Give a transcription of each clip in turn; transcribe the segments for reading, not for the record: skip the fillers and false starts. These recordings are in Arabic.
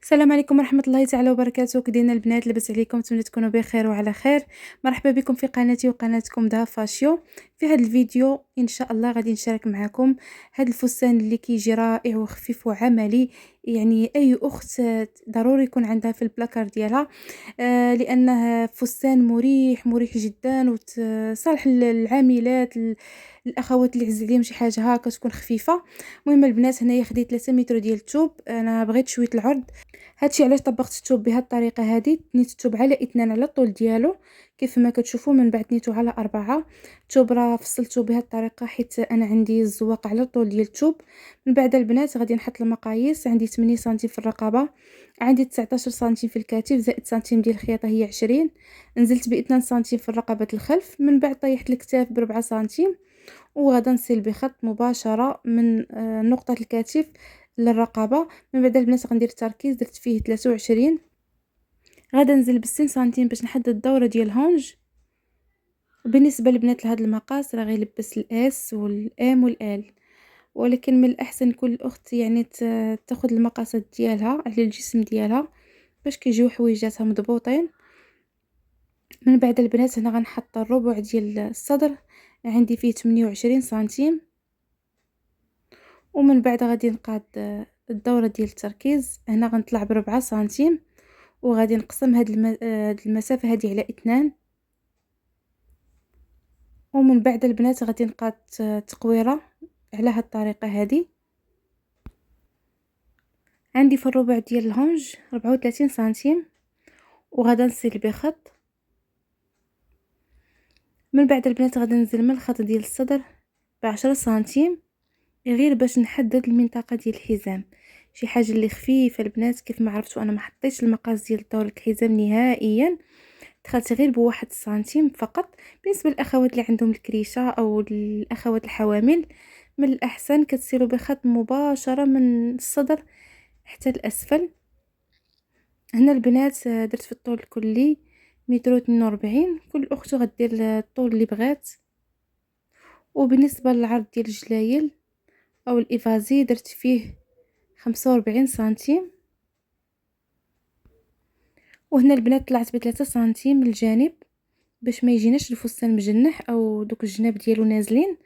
السلام عليكم ورحمة الله تعالى وبركاته. كدينا البنات؟ لاباس عليكم؟ نتمنى تكونوا بخير وعلى خير. مرحبا بكم في قناتي وقناتكم دها فاشيو. في هذا الفيديو ان شاء الله غادي نشارك معكم هذا الفستان اللي كيجي رائع وخفيف وعملي. يعني اي اخت ضروري يكون عندها في البلاكار ديالها، لانه فستان مريح مريح جدا وصالح للعاملات، الاخوات اللي عز عليهم شي حاجه هكا تكون خفيفه. المهم البنات، هنايا خديت 3 متر ديال الثوب، انا بغيت شويه العرض. هادشي علاش طبقت الثوب بهاد الطريقه هادي. تنيت الثوب على 2 على الطول ديالو كيف ما كتشوفوا، من بعد نيتو على 4. الثوب راه فصلته بهاد الطريقه حيت انا عندي الزواق على الطول ديال الثوب. من بعد البنات غادي نحط المقاييس. عندي 8 سنتيم في الرقبه، عندي 19 سنتيم في الكتف، زائد سنتيم ديال الخياطه هي 20. نزلت ب 2 سنتيم في الرقبه الخلف، من بعد طيحت الكتاف ب 4 سنتيم، وغادا نصل بخط مباشره من نقطه الكتف للرقبه. من بعد البنات غندير التركيز، درت فيه 23. غادا ننزل ب60 سنتيم باش نحدد الدوره ديال الهونج. بالنسبه للبنات لهاد المقاس راه غير لبس الاس والام والال، ولكن من الاحسن كل اخت يعني تاخذ المقاسات ديالها على الجسم ديالها باش كيجيو حويجاتها مضبوطين. من بعد البنات هنا غنحط الربع ديال الصدر، عندي فيه 28 سنتيم. ومن بعد غادي نقاد الدوره ديال التركيز. هنا غنطلع ب4 سنتيم، وغادي نقسم هاد المسافه هذه على 2. ومن بعد البنات غادي نقاد تقويره على هاد الطريقه هذه. عندي في الربع ديال الهونج 34 سنتيم، وغادا نصل بخط. من بعد البنات غادي ننزل من الخط ديال الصدر ب10 سنتيم، غير باش نحدد المنطقه ديال الحزام. شي حاجه اللي خفيفه البنات، كيف ما عرفتوا انا ما حطيتش المقاس ديال دورة الحزام نهائيا، دخلت غير بواحد سنتيم فقط. بالنسبه للاخوات اللي عندهم الكريشه او الاخوات الحوامل، من الاحسن كتسيروا بخط مباشره من الصدر حتى الاسفل. هنا البنات درت في الطول الكلي 142. كل اخت غدير الطول اللي بغات. وبالنسبه للعرض ديال الجلايل او الافازي درت فيه 45 سنتيم. وهنا البنات طلعت ب3 سنتيم من الجانب باش ما يجيناش الفستان مجنح او دوك الجناب ديالو نازلين.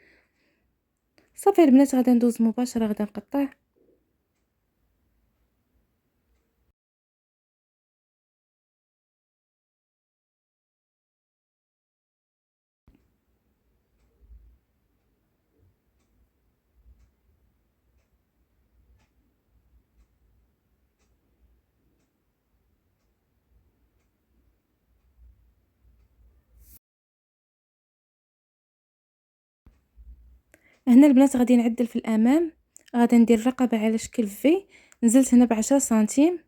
صافي البنات غادا ندوز مباشره، غادا نقطع. هنا البنات غادي نعدل في الامام. غادي ندير الرقبه على شكل في، نزلت هنا ب10 سنتيم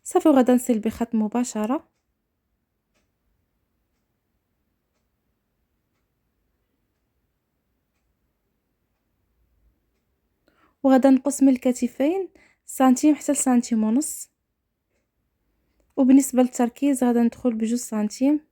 صافي، وغادا نصل بخط مباشره. وغادا نقص من الكتفين سنتيم حتى لسنتيم ونص. وبالنسبه للتركيز غادا ندخل ب2 سنتيم.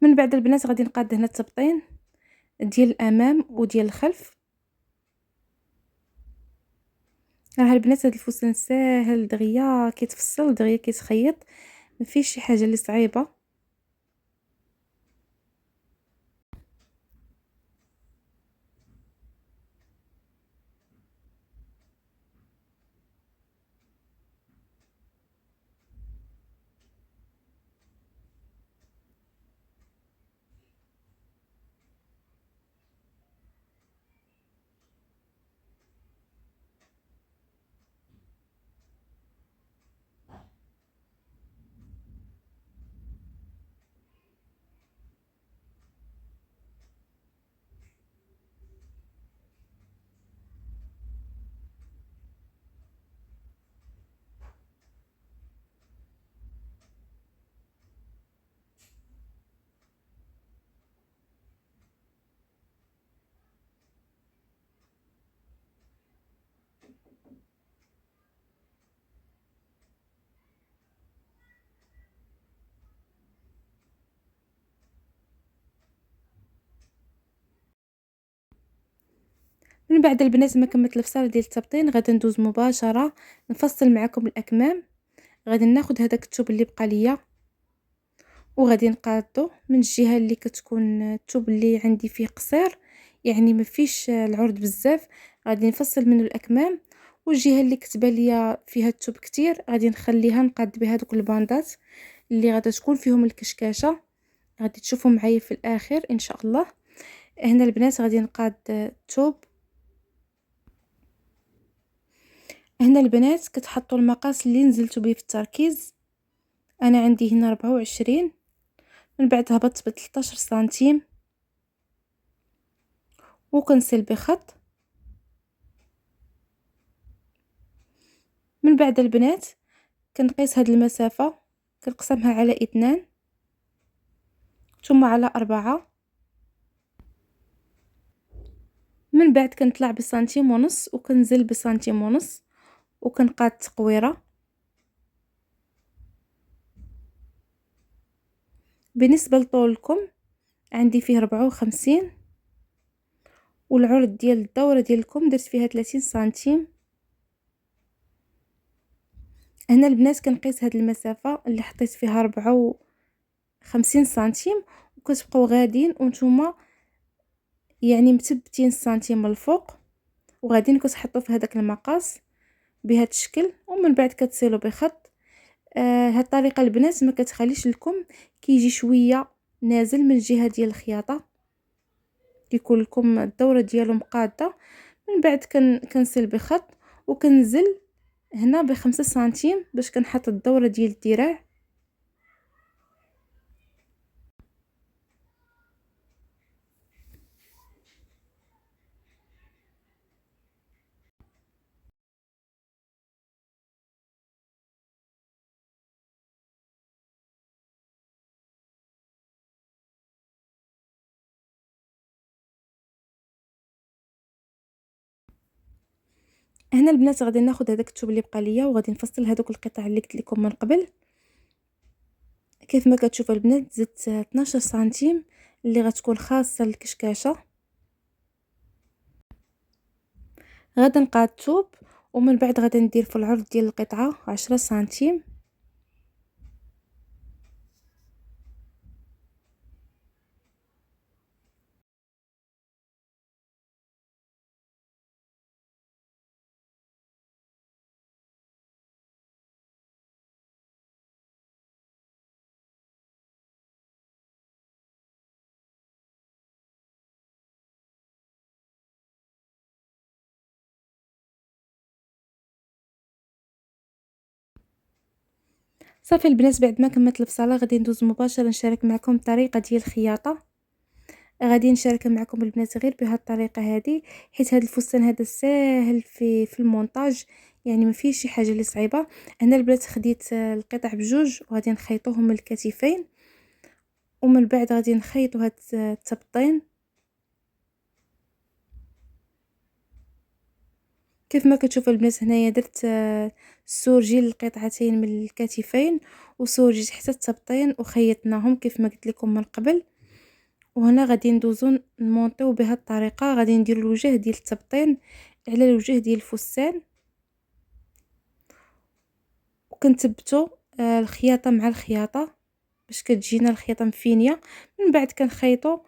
من بعد البنات غادي نقاد هنا التبطين ديال الامام وديال الخلف. راه البنات هاد الفستان ساهل دغيا كيتفصل دغيا كيتخيط، ما فيش شي حاجه اللي صعيبه. من بعد البنات ما كملت الفصاله ديال التبطين غادي ندوز مباشره نفصل معكم الاكمام. غادي ناخذ هذاك الثوب اللي بقى ليا وغادي نقادو من الجهه اللي كتكون الثوب اللي عندي فيه قصير، يعني ما فيش العرض بزاف، غادي نفصل منه الاكمام. والجهه اللي كتبان ليا فيها الثوب كتير غادي نخليها نقاد بها دوك الباندات اللي غادا تكون فيهم الكشكاشه، غادي تشوفوا معايا في الاخر ان شاء الله. هنا البنات غادي نقاد الثوب. هنا البنات كتحطوا المقاس اللي نزلتو به في التركيز، انا عندي هنا 24، من بعد هبطت ب 13 سنتيم وكنسل بخط. من بعد البنات كنقيس هاد المسافة كنقسمها على 2 ثم على 4، من بعد كنطلع بسنتيم ونص وكنزل بسنتيم ونص وكنقاد تقويره. بالنسبه لطولكم عندي فيه 54، والعرض ديال الدوره ديالكم درت فيها 30 سنتيم. هنا البنات كنقيس هاد المسافه اللي حطيت فيها 54 سنتيم وكتبقاو غاديين وانتم يعني مثبتين سنتيم الفوق وغاديين كتحطوا في هذاك المقاس بهذا الشكل، ومن بعد كتصلوا بخط. هاد الطريقه البنات ما كتخليش لكم كيجي شويه نازل من الجهه ديال الخياطه، كيكون لكم الدوره ديالو مقاده. من بعد كنسل بخط وكنزل هنا ب5 سنتيم باش كنحط الدوره ديال الذراع. هنا البنات غادي ناخذ هذاك الثوب اللي بقى ليا وغادي نفصل هذوك القطع اللي قلت لكم من قبل. كيف ما كتشوفوا البنات زدت 12 سنتيم اللي غتكون خاصه للكشكاشه. غادي نقاد الثوب ومن بعد غادي ندير في العرض ديال القطعه 10 سنتيم. صافي البنات بعد ما كملت البصاله غادي ندوز مباشره نشارك معكم الطريقه ديال الخياطه. غادي نشارك معكم البنات غير بهذه الطريقه هذه، حيت هذا الفستان هذا ساهل في المونتاج، يعني ما فيه شي حاجه اللي صعيبه. هنا البنات خديت القطع بجوج وغادي نخيطوهم من الكتفين، ومن بعد غادي نخيطوا هاد التبطين كيف ما كتشوفوا البنات. هنايا درت السورجي للقطعتين من الكتفين وسورجيت حتى التبطين وخيطناهم كيف ما قلت لكم من قبل. وهنا غادي ندوزو نمونطيو بهذه الطريقه، غادي نديرو الوجه ديال التبطين على الوجه ديال الفستان وكنثبتو الخياطه مع الخياطه باش كتجينا الخياطه مفينيه. من بعد كنخيطو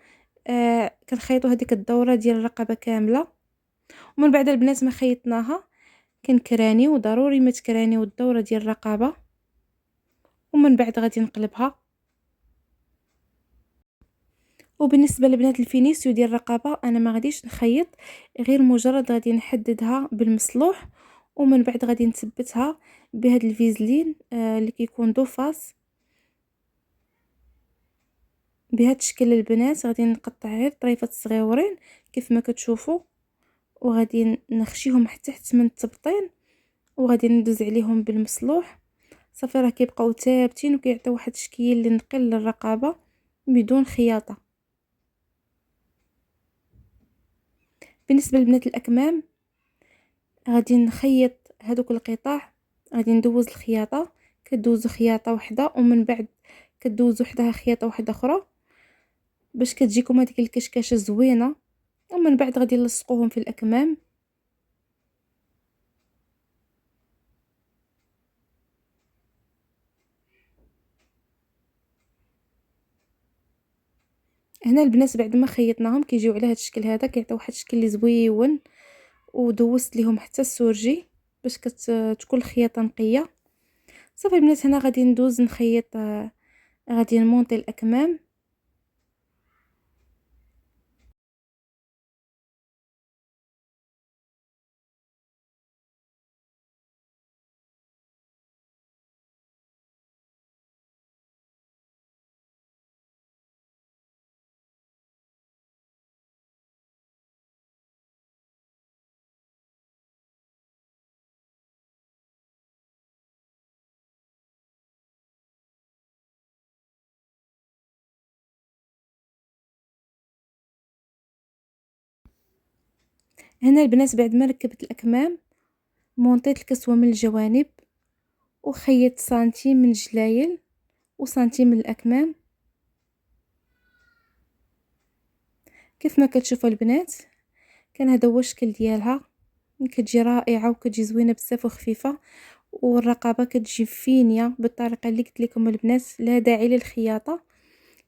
هذيك الدوره ديال الرقبه كامله، ومن بعد البنات ما خيطناها كنكرانيو، ضروري ما تكرانيو الدوره ديال الرقبه، ومن بعد غادي نقلبها. وبالنسبه لبنات الفينيسيو ديال الرقبه انا ما غاديش نخيط، غير مجرد غادي نحددها بالمصلوح، ومن بعد غادي نثبتها بهاد الفيزلين اللي كيكون دو فاس بهاد الشكل. البنات غادي نقطع غير طريفات صغيورين كيف ما كتشوفوا، وغادي نخشيهم حتى تحت من التبطين وغادي ندوز عليهم بالمصلوح. صافي راه كيبقاو ثابتين وكيعطيو واحد الشكل اللي نقل للرقبه بدون خياطه. بالنسبه لبنات الاكمام غادي نخيط هذوك القطع، غادي ندوز الخياطه، كدوزو خياطه واحده ومن بعد كدوزو وحدها خياطه واحده اخرى باش كتجيكم هذيك الكشكاشه زوينه. ومن بعد غادي نلصقوهم في الأكمام. هنا البنات بعد ما خيطناهم كيجيو على هذا الشكل هذا، كيعطيو واحد الشكل اللي زويون. ودوزت ليهم حتى السورجي باش تكون الخياطه نقيه. صافي البنات هنا غادي ندوز نخيط، غادي نمونطي الاكمام. هنا البنات بعد ما ركبت الاكمام مونطيت الكسوه من الجوانب، وخيطت سنتيم من الجلايل وسنتيم من الاكمام كيف ما كتشوفوا البنات. كان هذا هو الشكل ديالها، كتجي رائعه وكتجي زوينه بزاف وخفيفه، والرقبه كتجي فينيه بالطريقه اللي قلت لكم البنات. لا داعي للخياطه،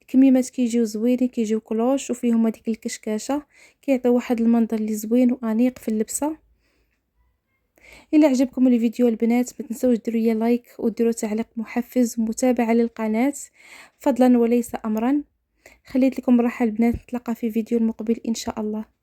الكميمات كيجيو زوينين، كيجيو كلوش وفيهم هذيك الكشكاشه، كيعطيو واحد المنظر اللي زوين وانيق في اللبسه. الا عجبكم الفيديو البنات ما تنسوش ديروا لي لايك وديروا تعليق محفز ومتابعه للقناه فضلا وليس امرا. خليت لكم راحه البنات، نتلاقى في فيديو المقبل ان شاء الله.